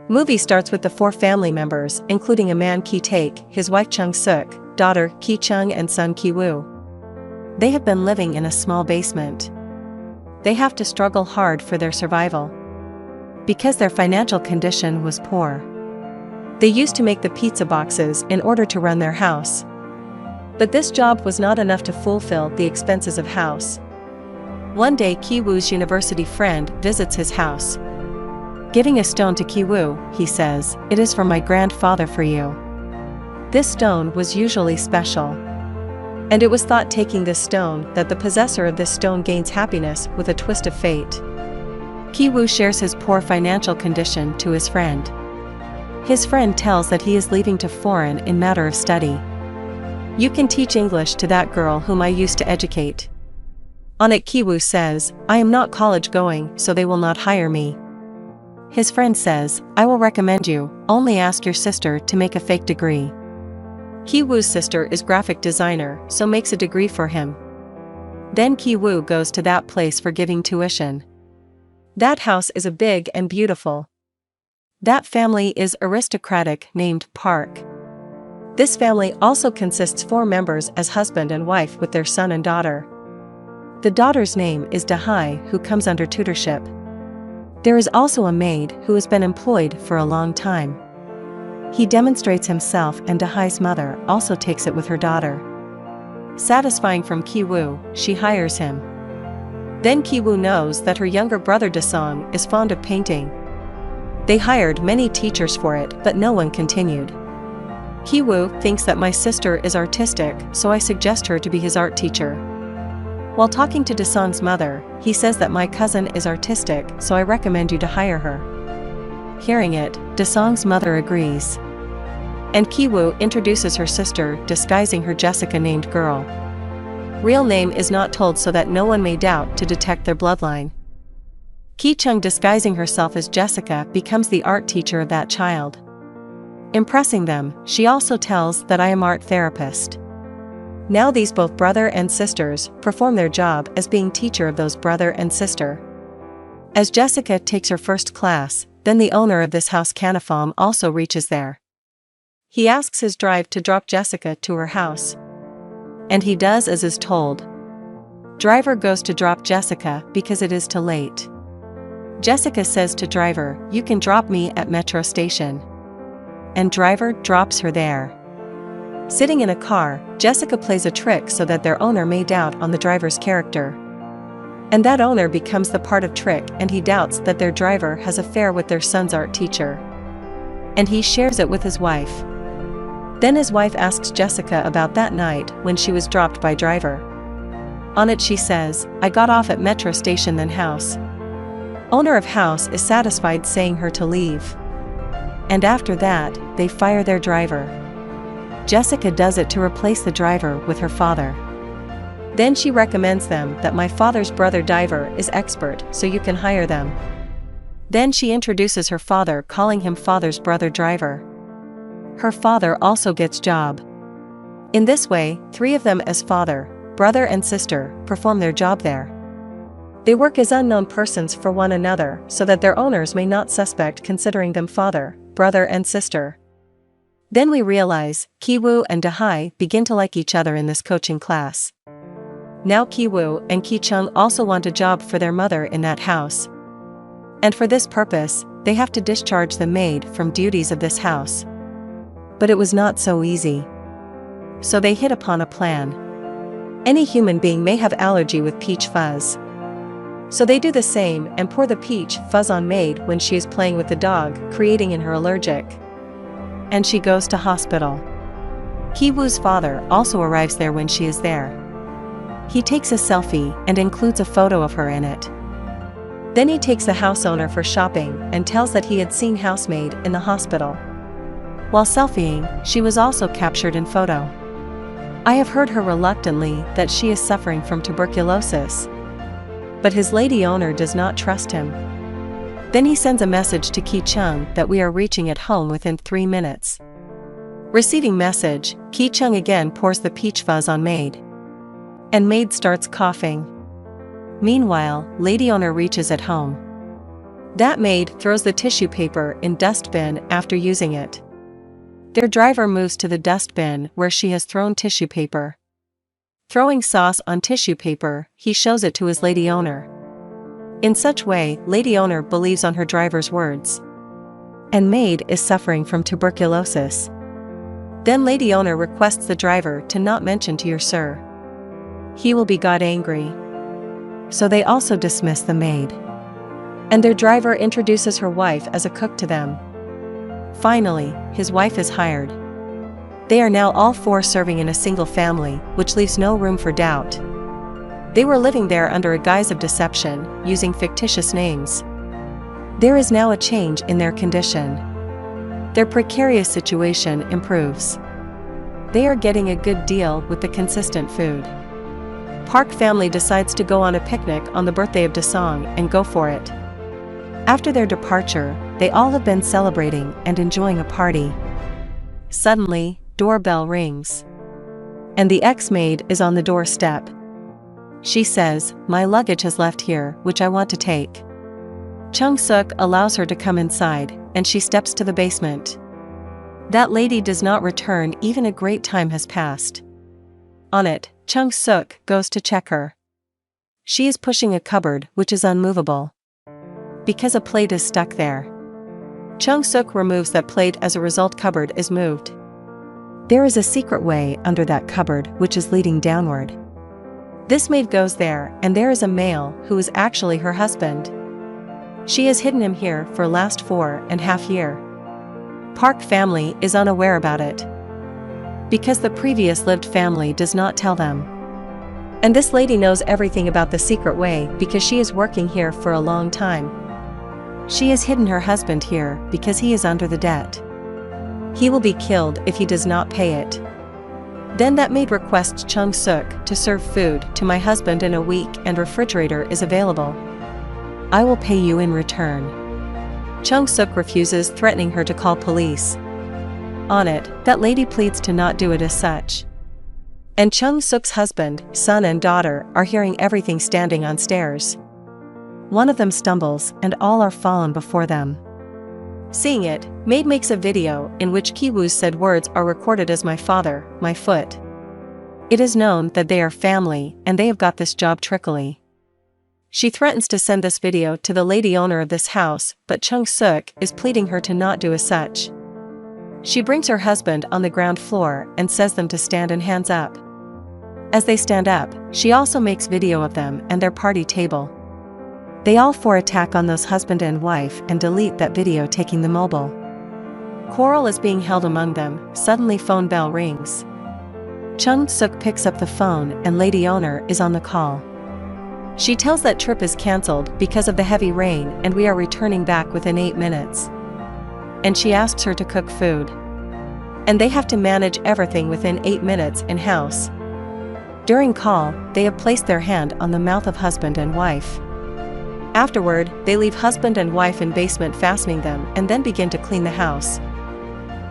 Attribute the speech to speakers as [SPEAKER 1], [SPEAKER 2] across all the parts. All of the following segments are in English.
[SPEAKER 1] Movie starts with the four family members, including a man Ki-taek, his wife Chung-suk, daughter Ki-chung and son Ki-woo. They have been living in a small basement. They have to struggle hard for their survival, because their financial condition was poor. They used to make the pizza boxes in order to run their house. But this job was not enough to fulfill the expenses of house. One day Ki-woo's university friend visits his house. Giving a stone to Ki-woo, he says, "It is from my grandfather for you." This stone was usually special. And it was thought taking this stone that the possessor of this stone gains happiness with a twist of fate. Ki-woo shares his poor financial condition to his friend. His friend tells that he is leaving to foreign in matter of study. "You can teach English to that girl whom I used to educate." On it Ki-woo says, "I am not college going, so they will not hire me." His friend says, "I will recommend you, only ask your sister to make a fake degree." Ki-woo's sister is graphic designer, so makes a degree for him. Then Ki-woo goes to that place for giving tuition. That house is a big and beautiful. That family is aristocratic, named Park. This family also consists 4 members as husband and wife with their son and daughter. The daughter's name is Dahai, who comes under tutorship. There is also a maid who has been employed for a long time. He demonstrates himself and Dahai's mother also takes it with her daughter. Satisfying from Ki-woo, she hires him. Then Ki-woo knows that her younger brother Dasong is fond of painting. They hired many teachers for it, but no one continued. Ki-woo thinks that my sister is artistic, so I suggest her to be his art teacher. While talking to Dasong's mother, he says that my cousin is artistic, so I recommend you to hire her. Hearing it, Dasong's mother agrees. And Ki-woo introduces her sister, disguising her Jessica named girl. Real name is not told so that no one may doubt to detect their bloodline. Ki-chung disguising herself as Jessica becomes the art teacher of that child. Impressing them, she also tells that I am art therapist. Now these both brother and sisters perform their job as being teacher of those brother and sister. As Jessica takes her first class, then the owner of this house Canifam also reaches there. He asks his drive to drop Jessica to her house. And he does as is told. Driver goes to drop Jessica because it is too late. Jessica says to driver, "You can drop me at metro station." And driver drops her there. Sitting in a car, Jessica plays a trick so that their owner may doubt on the driver's character. And that owner becomes the part of trick and he doubts that their driver has an affair with their son's art teacher. And he shares it with his wife. Then his wife asks Jessica about that night when she was dropped by driver. On it she says, "I got off at metro station then house." Owner of house is satisfied saying her to leave. And after that, they fire their driver. Jessica does it to replace the driver with her father. Then she recommends them that my father's brother Diver is expert, so you can hire them. Then she introduces her father, calling him father's brother Driver. Her father also gets job. In this way, 3 of them as father, brother and sister perform their job there. They work as unknown persons for one another so that their owners may not suspect considering them father, brother and sister. Then we realize, Ki-woo and Dahai begin to like each other in this coaching class. Now Ki-woo and Ki-chung also want a job for their mother in that house. And for this purpose, they have to discharge the maid from duties of this house. But it was not so easy. So they hit upon a plan. Any human being may have allergy with peach fuzz. So they do the same and pour the peach fuzz on maid when she is playing with the dog, creating in her allergic. And she goes to hospital. Ki-woo's father also arrives there when she is there. He takes a selfie and includes a photo of her in it. Then he takes the house owner for shopping and tells that he had seen housemaid in the hospital. While selfieing, she was also captured in photo. I have heard her reluctantly that she is suffering from tuberculosis. But his lady owner does not trust him. Then he sends a message to Ki-chung that we are reaching at home within 3 minutes. Receiving message, Ki-chung again pours the peach fuzz on maid. And maid starts coughing. Meanwhile, lady owner reaches at home. That maid throws the tissue paper in dustbin after using it. Their driver moves to the dustbin where she has thrown tissue paper. Throwing sauce on tissue paper, he shows it to his lady owner. In such way, lady owner believes on her driver's words. And maid is suffering from tuberculosis. Then lady owner requests the driver to not mention to your sir. He will be God angry. So they also dismiss the maid. And their driver introduces her wife as a cook to them. Finally, his wife is hired. They are now all four serving in a single family, which leaves no room for doubt. They were living there under a guise of deception, using fictitious names. There is now a change in their condition. Their precarious situation improves. They are getting a good deal with the consistent food. Park family decides to go on a picnic on the birthday of Dasong and go for it. After their departure, they all have been celebrating and enjoying a party. Suddenly, doorbell rings. And the ex-maid is on the doorstep. She says, "My luggage has left here, which I want to take." Chung-suk allows her to come inside, and she steps to the basement. That lady does not return even a great time has passed. On it, Chung-suk goes to check her. She is pushing a cupboard which is unmovable. Because a plate is stuck there. Chung-suk removes that plate, as a result cupboard is moved. There is a secret way under that cupboard which is leading downward. This maid goes there, and there is a male who is actually her husband. She has hidden him here for last 4.5 years. Park family is unaware about it. Because the previous lived family does not tell them. And this lady knows everything about the secret way because she is working here for a long time. She has hidden her husband here because he is under the debt. He will be killed if he does not pay it. Then that maid requests Chung-suk to serve food to my husband in a week, and refrigerator is available. I will pay you in return. Chung-suk refuses, threatening her to call police. On it, that lady pleads to not do it as such. And Chung-suk's husband, son and daughter are hearing everything standing on stairs. One of them stumbles and all are fallen before them. Seeing it, maid makes a video in which Kiwoo's said words are recorded as "my father, my foot." It is known that they are family and they have got this job trickily. She threatens to send this video to the lady owner of this house, but Chung-suk is pleading her to not do as such. She brings her husband on the ground floor and says them to stand and hands up. As they stand up, she also makes video of them and their party table. They all four attack on those husband and wife and delete that video, taking the mobile. Quarrel is being held among them. Suddenly phone bell rings. Chung-suk picks up the phone and lady owner is on the call. She tells that trip is cancelled because of the heavy rain and we are returning back within 8 minutes. And she asks her to cook food. And they have to manage everything within 8 minutes in-house. During call, they have placed their hand on the mouth of husband and wife. Afterward, they leave husband and wife in basement, fastening them, and then begin to clean the house.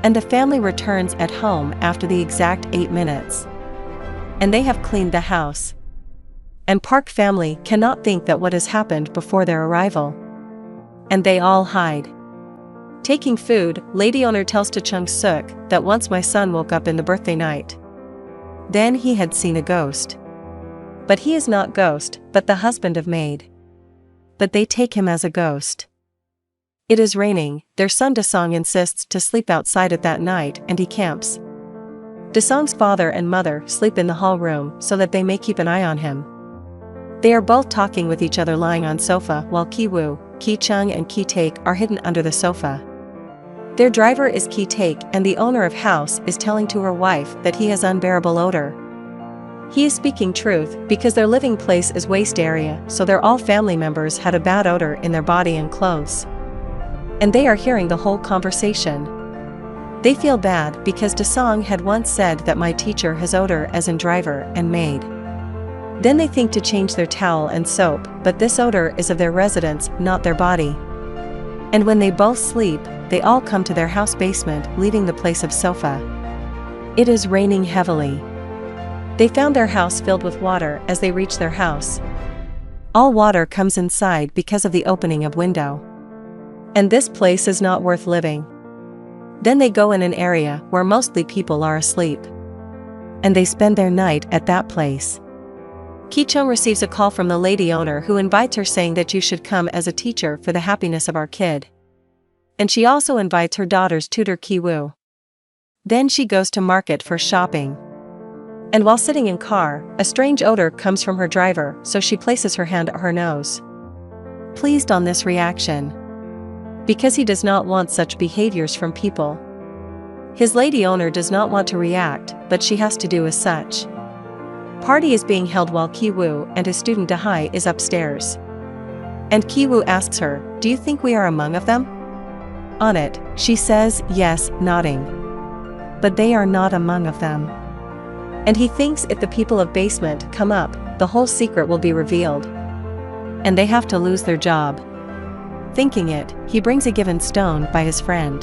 [SPEAKER 1] And the family returns at home after the exact 8 minutes. And they have cleaned the house. And Park family cannot think that what has happened before their arrival. And they all hide. Taking food, lady owner tells to Chung-suk that once my son woke up in the birthday night. Then he had seen a ghost. But he is not ghost, but the husband of maid. But they take him as a ghost. It is raining, their son Dasong insists to sleep outside at that night and he camps. Dasong's father and mother sleep in the hall room so that they may keep an eye on him. They are both talking with each other lying on sofa while Kiwoo, Ki-chung and Ki-taek are hidden under the sofa. Their driver is Ki-taek and the owner of house is telling to her wife that he has unbearable odor. He is speaking truth because their living place is waste area, so their all family members had a bad odor in their body and clothes. And they are hearing the whole conversation. They feel bad because Dasong had once said that my teacher has odor as in driver and maid. Then they think to change their towel and soap, but this odor is of their residence, not their body. And when they both sleep, they all come to their house basement, leaving the place of sofa. It is raining heavily. They found their house filled with water as they reach their house. All water comes inside because of the opening of window. And this place is not worth living. Then they go in an area where mostly people are asleep. And they spend their night at that place. Ki-chung receives a call from the lady owner who invites her, saying that you should come as a teacher for the happiness of our kid. And she also invites her daughter's tutor Ki-woo. Then she goes to market for shopping. And while sitting in car, a strange odor comes from her driver, so she places her hand at her nose. Pleased on this reaction. Because he does not want such behaviors from people. His lady owner does not want to react, but she has to do as such. Party is being held while Ki-woo and his student Da-hai is upstairs. And Ki-woo asks her, "Do you think we are among of them?" On it, she says yes, nodding. But they are not among of them. And he thinks if the people of basement come up, the whole secret will be revealed. And they have to lose their job. Thinking it, he brings a given stone by his friend.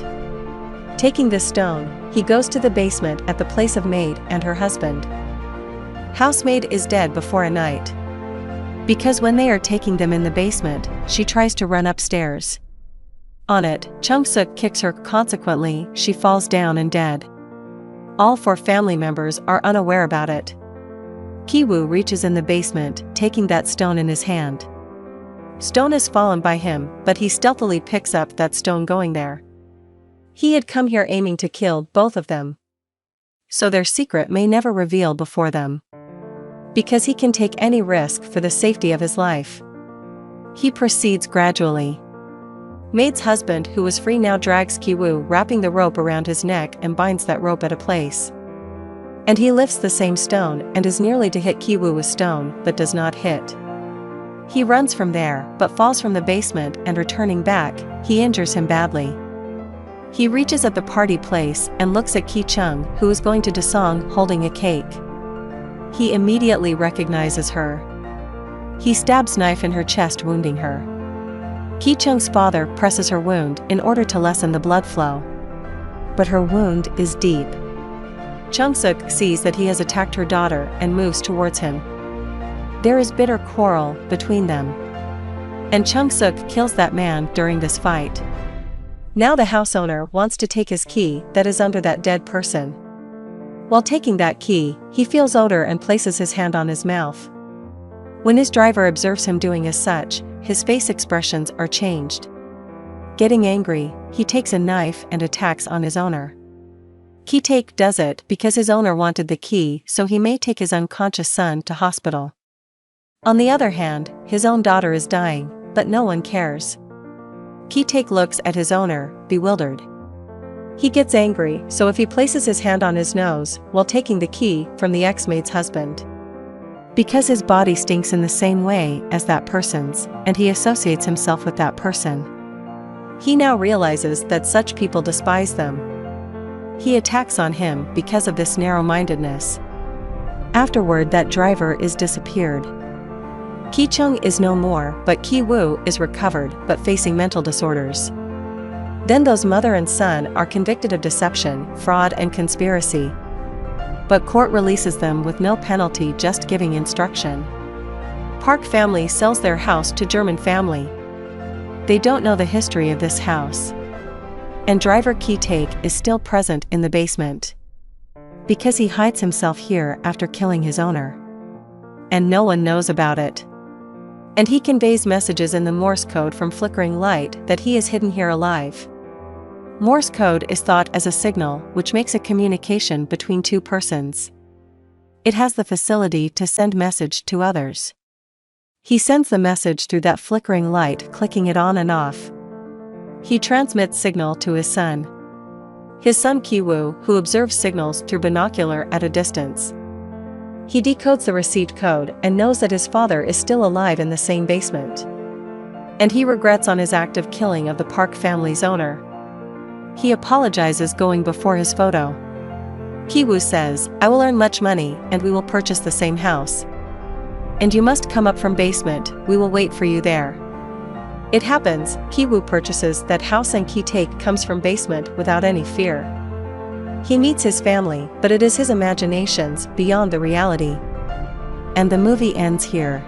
[SPEAKER 1] Taking this stone, he goes to the basement at the place of maid and her husband. Housemaid is dead before a night. Because when they are taking them in the basement, she tries to run upstairs. On it, Chung-suk kicks her, consequently, she falls down and dead. All 4 family members are unaware about it. Ki-woo reaches in the basement, taking that stone in his hand. Stone is fallen by him, but he stealthily picks up that stone going there. He had come here aiming to kill both of them. So their secret may never reveal before them. Because he can take any risk for the safety of his life. He proceeds gradually. Maid's husband, who was free now, drags Ki-woo, wrapping the rope around his neck, and binds that rope at a place. And he lifts the same stone and is nearly to hit Ki-woo with stone, but does not hit. He runs from there, but falls from the basement, and returning back, he injures him badly. He reaches at the party place and looks at Ki-chung, who is going to Dasong holding a cake. He immediately recognizes her. He stabs knife in her chest, wounding her. Ki-chung's father presses her wound in order to lessen the blood flow. But her wound is deep. Chung-suk sees that he has attacked her daughter and moves towards him. There is bitter quarrel between them. And Chung-suk kills that man during this fight. Now the house owner wants to take his key that is under that dead person. While taking that key, he feels odor and places his hand on his mouth. When his driver observes him doing as such, his face expressions are changed. Getting angry, he takes a knife and attacks on his owner. Ki-taek does it because his owner wanted the key so he may take his unconscious son to hospital. On the other hand, his own daughter is dying, but no one cares. Ki-taek looks at his owner, bewildered. He gets angry, so if he places his hand on his nose while taking the key from the ex-maid's husband. Because his body stinks in the same way as that person's, and he associates himself with that person. He now realizes that such people despise them. He attacks on him because of this narrow-mindedness. Afterward, that driver is disappeared. Ki-chung is no more, but Ki-woo is recovered but facing mental disorders. Then those mother and son are convicted of deception, fraud and conspiracy. But court releases them with no penalty, just giving instruction. Park family sells their house to German family. They don't know the history of this house. And driver Ki-taek is still present in the basement. Because he hides himself here after killing his owner. And no one knows about it. And he conveys messages in the Morse code from flickering light that he is hidden here alive. Morse code is thought as a signal which makes a communication between 2 persons. It has the facility to send message to others. He sends the message through that flickering light, clicking it on and off. He transmits signal to his son. His son Ki-woo, who observes signals through binocular at a distance. He decodes the received code and knows that his father is still alive in the same basement. And he regrets on his act of killing of the Park family's owner. He apologizes going before his photo. Ki-woo says, "I will earn much money and we will purchase the same house. And you must come up from basement, we will wait for you there." It happens, Ki-woo purchases that house and Ki-taek comes from basement without any fear. He meets his family, but it is his imaginations beyond the reality. And the movie ends here.